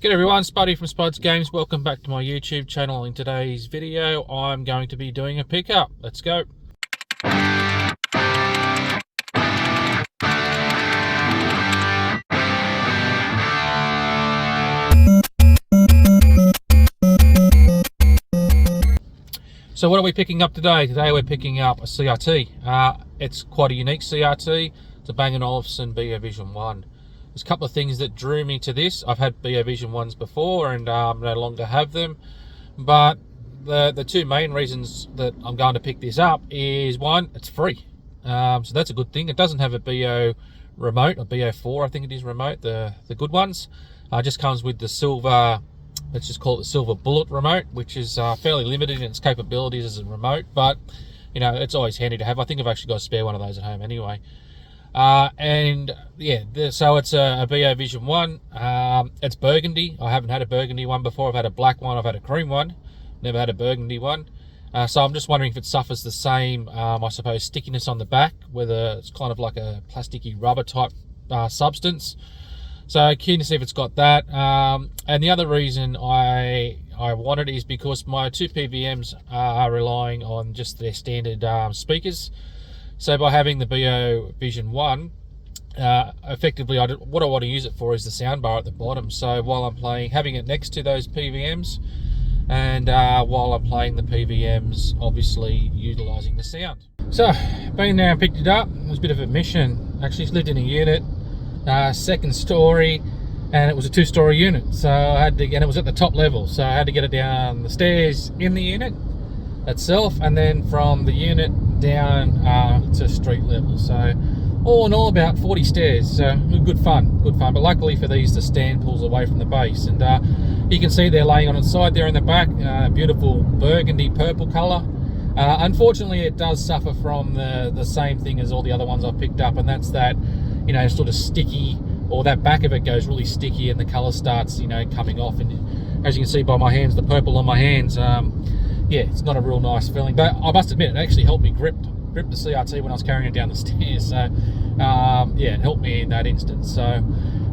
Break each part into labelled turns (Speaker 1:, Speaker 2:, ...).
Speaker 1: G'day everyone, Spuddy from Spuds Games. Welcome back to my YouTube channel. In today's video, I'm going to be doing a pickup. Let's go. So what are we picking up today? Today we're picking up a CRT. It's quite a unique CRT. It's a Bang & Olufsen Beovision 1. There's a couple of things that drew me to this. I've had Beovision 1s before and no longer have them. But the two main reasons that I'm going to pick this up is, one, it's free. So that's a good thing. It doesn't have a BO remote, a BO4 I think it is remote, the good ones. It just comes with the silver, let's just call it the silver bullet remote, which is fairly limited in its capabilities as a remote, but you know, it's always handy to have. I think I've actually got a spare one of those at home anyway. And yeah, so it's a Beovision 1. It's burgundy. I haven't had a burgundy one before. I've had a black one, I've had a cream one, never had a burgundy one. So I'm just wondering if it suffers the same, I suppose, stickiness on the back, whether it's kind of like a plasticky rubber type substance. So keen to see if it's got that. And the other reason I want it is because my two PVMs are relying on just their standard speakers. So by having the Beovision 1, effectively what I want to use it for is the soundbar at the bottom. So while I'm playing, having it next to those PVMs, and while I'm playing the PVMs, obviously utilising the sound. So been there and picked it up. It was a bit of a mission. Actually lived in a unit, second story, and it was a two-story unit. So I had to, and it was at the top level, so I had to get it down the stairs in the unit itself, and then from the unit down to street level. So all in all, about 40 stairs. So good fun. But luckily for these, the stand pulls away from the base, and you can see they're laying on its side there in the back. Beautiful burgundy purple colour. Unfortunately, it does suffer from the same thing as all the other ones I've picked up, and that's that, you know, sort of sticky, or that back of it goes really sticky, and the colour starts, you know, coming off. And as you can see by my hands, the purple on my hands, yeah, it's not a real nice feeling. But I must admit, it actually helped me grip the CRT when I was carrying it down the stairs. So yeah, it helped me in that instance. So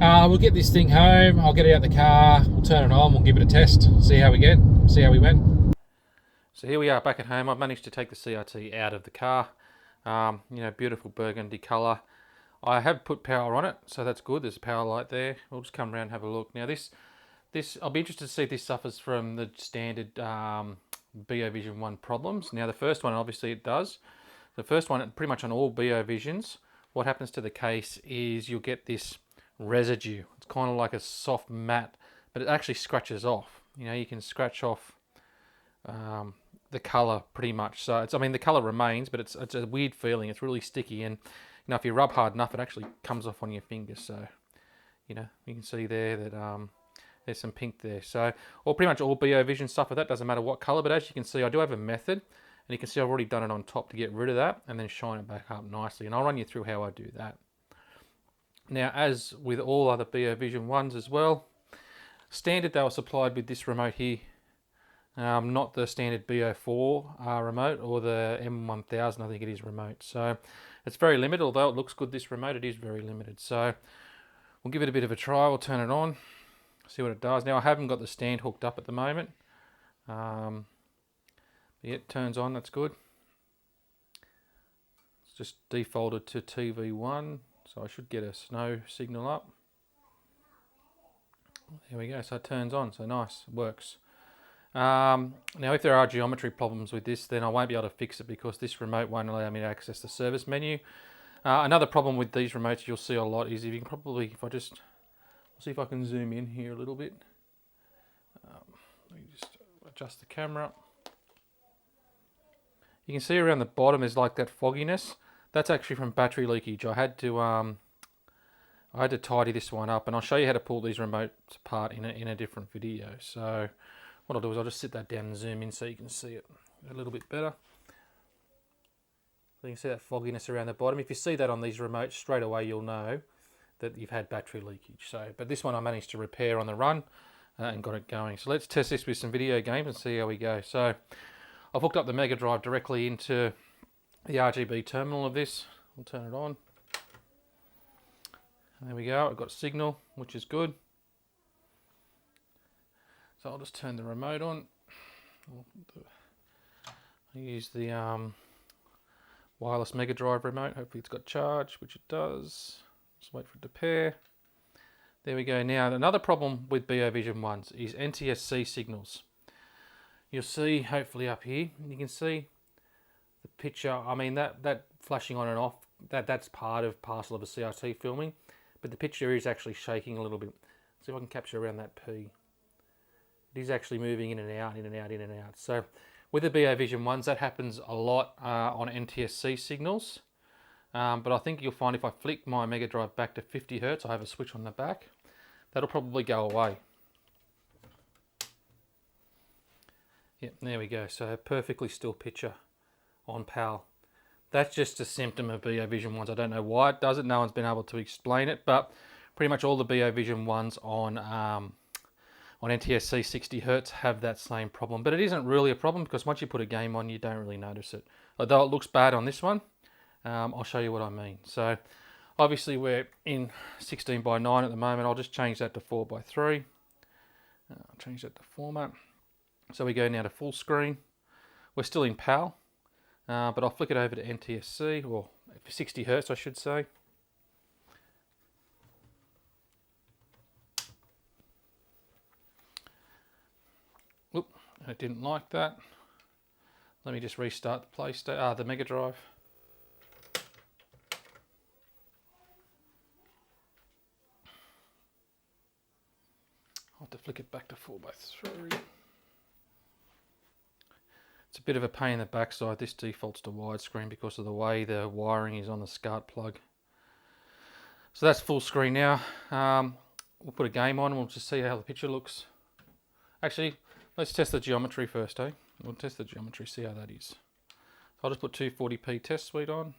Speaker 1: we'll get this thing home. I'll get it out of the car. We'll turn it on. We'll give it a test. See how we went. So here we are back at home. I've managed to take the CRT out of the car. You know, beautiful burgundy colour. I have put power on it, so that's good. There's a power light there. We'll just come around and have a look. Now this I'll be interested to see if this suffers from the standard Beovision 1 problems. Now the first one, obviously it does. The first one, pretty much on all Beovisions, what happens to the case is you'll get this residue. It's kind of like a soft mat, but it actually scratches off. You know, you can scratch off the colour pretty much. So it's, I mean, the colour remains, but it's a weird feeling. It's really sticky, and you know, if you rub hard enough, it actually comes off on your fingers. So you know, you can see there that there's some pink there. So, or pretty much all Beovision stuff with that, doesn't matter what colour, but as you can see, I do have a method, and you can see I've already done it on top to get rid of that, and then shine it back up nicely, and I'll run you through how I do that. Now, as with all other Beovision 1s as well, standard they were supplied with this remote here, not the standard BO4 remote, or the M1000, I think it is remote. So it's very limited, although it looks good, this remote, it is very limited. So we'll give it a bit of a try. We'll turn it on, see what it does. Now I haven't got the stand hooked up at the moment. Yeah, it turns on, that's good. It's just defaulted to TV1, so I should get a snow signal up. There we go, so it turns on, so nice, it works. Now if there are geometry problems with this, then I won't be able to fix it because this remote won't allow me to access the service menu. Another problem with these remotes you'll see a lot is, if you can probably, if I just, see if I can zoom in here a little bit. Let me just adjust the camera. You can see around the bottom is like that fogginess. That's actually from battery leakage. I had to tidy this one up, and I'll show you how to pull these remotes apart in a different video. So what I'll do is I'll just sit that down and zoom in so you can see it a little bit better. So you can see that fogginess around the bottom. If you see that on these remotes, straight away you'll know that you've had battery leakage. So, but this one I managed to repair on the run and got it going. So let's test this with some video games and see how we go. So I've hooked up the Mega Drive directly into the RGB terminal of this. We'll turn it on. There we go, I've got signal, which is good. So I'll just turn the remote on. I use the wireless Mega Drive remote. Hopefully it's got charge, which it does. Just wait for it to pair. There we go. Now, another problem with Beovision 1s is NTSC signals. You'll see, hopefully up here, you can see the picture. I mean, that flashing on and off, that's part and parcel of a CRT filming, but the picture is actually shaking a little bit. See if I can capture around that P. It is actually moving in and out, in and out, in and out. So with the Beovision 1s, that happens a lot on NTSC signals. But I think you'll find if I flick my Mega Drive back to 50 Hz, I have a switch on the back, that'll probably go away. Yep, there we go. So a perfectly still picture on PAL. That's just a symptom of Beovision 1s. I don't know why it does it. No one's been able to explain it, but pretty much all the Beovision 1s on NTSC 60 Hz have that same problem. But it isn't really a problem because once you put a game on, you don't really notice it. Although it looks bad on this one, I'll show you what I mean. So obviously we're in 16:9 at the moment. I'll just change that to 4:3. I'll change that to format. So we go now to full screen. We're still in PAL, but I'll flick it over to NTSC, or 60 Hz I should say. Oop, I didn't like that. Let me just restart the PlayStation, the Mega Drive. I'll have to flick it back to 4:3. It's a bit of a pain in the backside. This defaults to widescreen because of the way the wiring is on the Scart plug. So that's full screen now. We'll put a game on and we'll just see how the picture looks. Actually, let's test the geometry first, eh? We'll test the geometry, see how that is. So I'll just put 240p test suite on.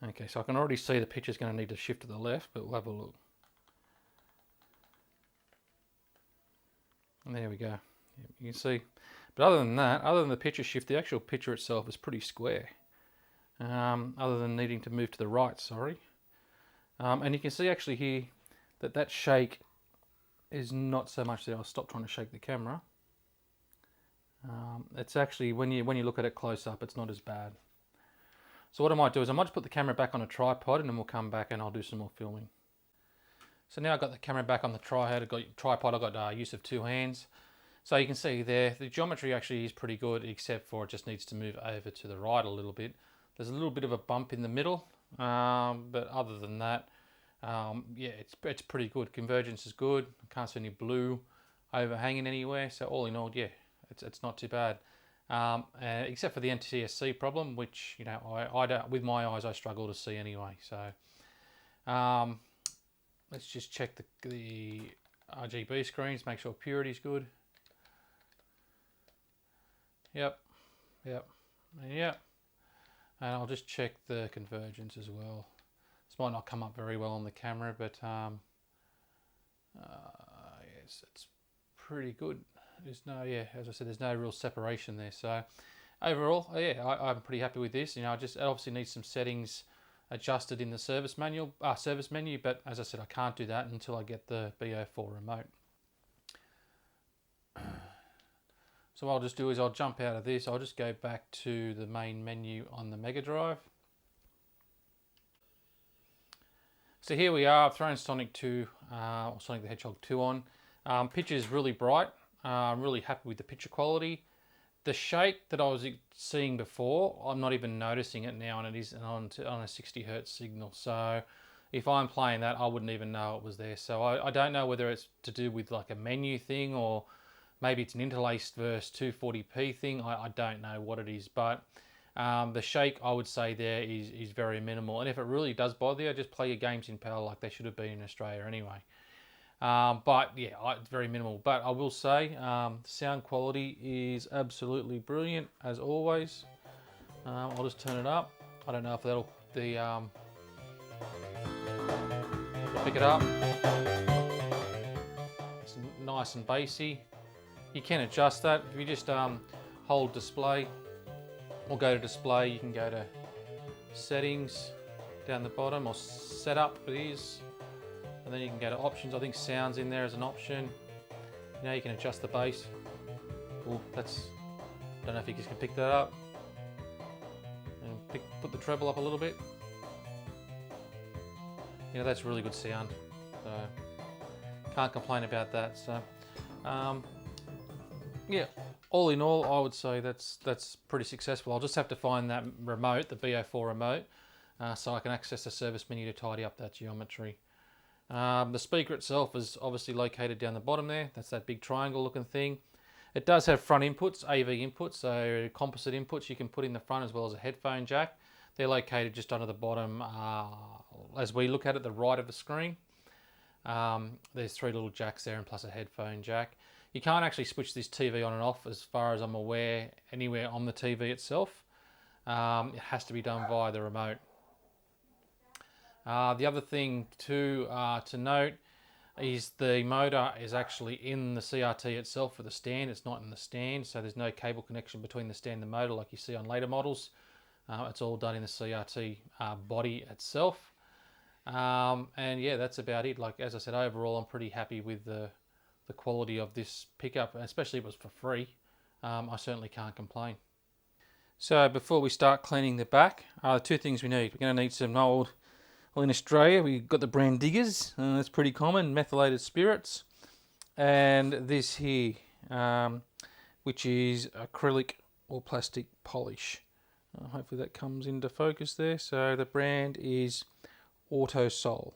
Speaker 1: Okay, so I can already see the picture's going to need to shift to the left, but we'll have a look. And there we go. You can see. But other than that, other than the picture shift, the actual picture itself is pretty square. Other than needing to move to the right, sorry. And you can see actually here that that shake is not so much there. I'll stop trying to shake the camera. It's actually, when you look at it close up, it's not as bad. So what I might do is I might just put the camera back on a tripod and then we'll come back and I'll do some more filming. So now I've got the camera back on the tripod. I've got use of two hands. So you can see there, the geometry actually is pretty good, except for it just needs to move over to the right a little bit. There's a little bit of a bump in the middle, but other than that, yeah, it's pretty good. Convergence is good. I can't see any blue overhanging anywhere. So all in all, yeah, it's not too bad. Except for the NTSC problem, which, you know, I don't, with my eyes I struggle to see anyway. So let's just check the RGB screens, make sure purity is good. Yep, and yep. And I'll just check the convergence as well. This might not come up very well on the camera, but yes, it's pretty good. There's no, yeah, as I said, there's no real separation there. So overall, yeah, I'm pretty happy with this. You know, it obviously needs some settings adjusted in the service menu, but as I said, I can't do that until I get the BO4 remote. So what I'll just do is I'll jump out of this. I'll just go back to the main menu on the Mega Drive. So here we are. I've thrown Sonic 2, or Sonic the Hedgehog 2 on. Picture is really bright. I'm really happy with the picture quality. The shake that I was seeing before, I'm not even noticing it now, and it is on a 60 Hz signal. So if I'm playing that, I wouldn't even know it was there. So I don't know whether it's to do with like a menu thing, or maybe it's an interlaced versus 240p thing. I don't know what it is, but the shake, I would say there is very minimal. And if it really does bother you, just play your games in PAL like they should have been in Australia anyway. But yeah, it's very minimal. But I will say, sound quality is absolutely brilliant as always. I'll just turn it up. I don't know if that'll pick it up. It's nice and bassy. You can adjust that if you just hold display or go to display. You can go to settings down the bottom, or setup it is, and then you can go to options. I think sounds in there as an option. Now you can adjust the bass. Oh, that's, don't know if you guys can pick that up. And put the treble up a little bit. You know, that's really good sound. So can't complain about that. So yeah, all in all, I would say that's pretty successful. I'll just have to find that remote, the BO4 remote, so I can access the service menu to tidy up that geometry. The speaker itself is obviously located down the bottom there. That's that big triangle looking thing. It does have front inputs, AV inputs, so composite inputs you can put in the front, as well as a headphone jack. They're located just under the bottom, as we look at it, the right of the screen. There's 3 little jacks there and plus a headphone jack. You can't actually switch this TV on and off, as far as I'm aware, anywhere on the TV itself. It has to be done via the remote. The other thing to note is the motor is actually in the CRT itself for the stand. It's not in the stand, so there's no cable connection between the stand and the motor like you see on later models. It's all done in the CRT body itself. And yeah, that's about it. Like, as I said, overall I'm pretty happy with the quality of this pickup, especially if it was for free. I certainly can't complain. So before we start cleaning the back, 2 things we need. We're going to need some old, well, in Australia we've got the brand Diggers, that's pretty common, methylated spirits, and this here, which is acrylic or plastic polish. Hopefully that comes into focus there. So the brand is Autosol.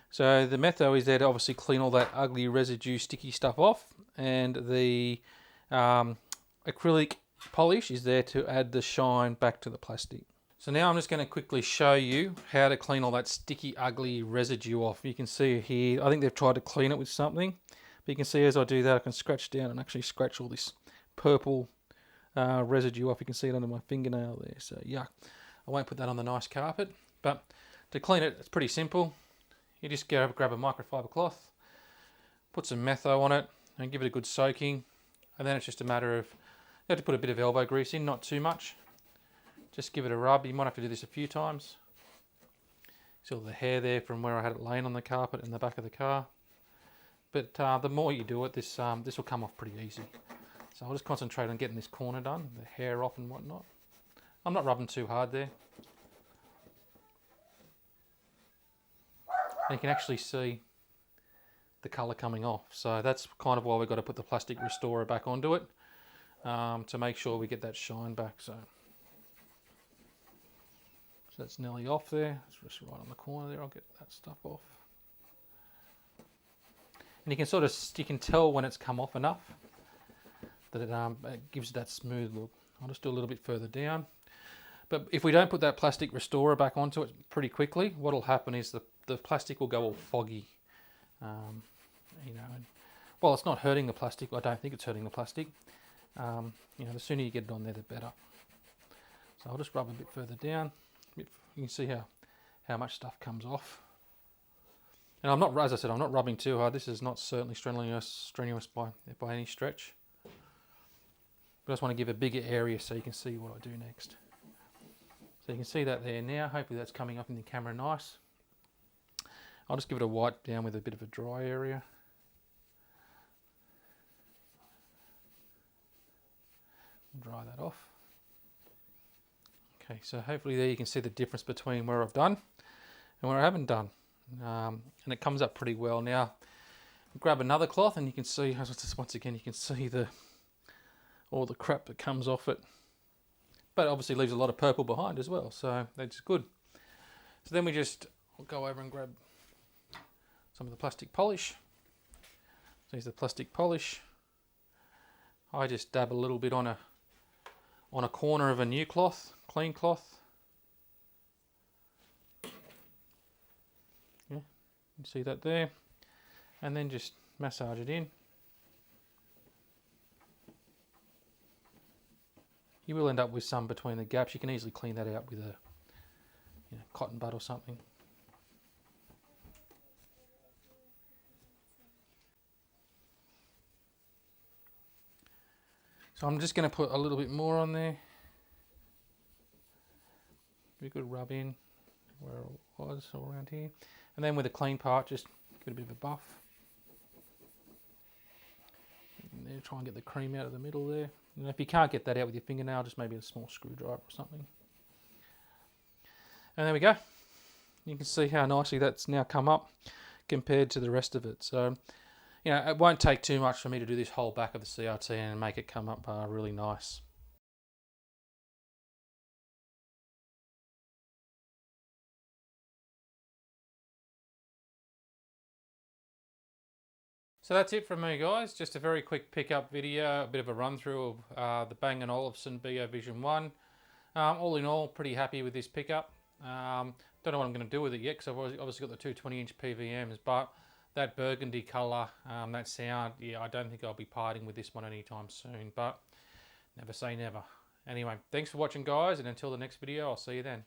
Speaker 1: So the metho is there to obviously clean all that ugly residue, sticky stuff off, and the acrylic polish is there to add the shine back to the plastic. So now I'm just going to quickly show you how to clean all that sticky, ugly residue off. You can see here, I think they've tried to clean it with something, but you can see as I do that, I can scratch down and actually scratch all this purple residue off. You can see it under my fingernail there, so yuck. I won't put that on the nice carpet, but to clean it, it's pretty simple. You just grab a microfiber cloth, put some metho on it, and give it a good soaking, and then it's just a matter of, you have to put a bit of elbow grease in, not too much. Just give it a rub. You might have to do this a few times. See all the hair there from where I had it laying on the carpet in the back of the car. But the more you do it, this will come off pretty easy. So I'll just concentrate on getting this corner done, the hair off and whatnot. I'm not rubbing too hard there. And you can actually see the colour coming off. So that's kind of why we've got to put the plastic restorer back onto it, to make sure we get that shine back. So that's nearly off there. It's just right on the corner there. I'll get that stuff off. And you can sort of, you can tell when it's come off enough that it gives that smooth look. I'll just do a little bit further down. But if we don't put that plastic restorer back onto it pretty quickly, what will happen is the plastic will go all foggy. You know, and, well, it's not hurting the plastic. I don't think it's hurting the plastic. You know, the sooner you get it on there, the better. So I'll just rub a bit further down. You can see how much stuff comes off. And I'm not, as I said, I'm not rubbing too hard. This is not certainly strenuous by any stretch. But I just want to give a bigger area so you can see what I do next. So you can see that there now. Hopefully that's coming up in the camera nice. I'll just give it a wipe down with a bit of a dry area. Dry that off. Okay, so hopefully there you can see the difference between where I've done and where I haven't done. And it comes up pretty well. Now, grab another cloth and you can see, once again, you can see all the crap that comes off it. But it obviously leaves a lot of purple behind as well, so that's good. So then we'll go over and grab some of the plastic polish. So here's the plastic polish. I just dab a little bit on a corner of a new cloth, clean cloth. Yeah, you can see that there. And then just massage it in. You will end up with some between the gaps. You can easily clean that out with a cotton bud or something. So I'm just going to put a little bit more on there. Give it a good rub in where it was, all around here. And then with a clean part, just give it a bit of a buff. And there, try and get the cream out of the middle there. And if you can't get that out with your fingernail, just maybe a small screwdriver or something. And there we go. You can see how nicely that's now come up compared to the rest of it. So, you know, it won't take too much for me to do this whole back of the CRT and make it come up really nice. So that's it from me, guys. Just a very quick pickup video, a bit of a run through of the Bang & Olufsen Beovision 1. All in all, pretty happy with this pickup. Don't know what I'm going to do with it yet, because I've obviously got the two 20-inch PVMs, but that burgundy colour, that sound, yeah, I don't think I'll be parting with this one anytime soon, but never say never. Anyway, thanks for watching, guys, and until the next video, I'll see you then.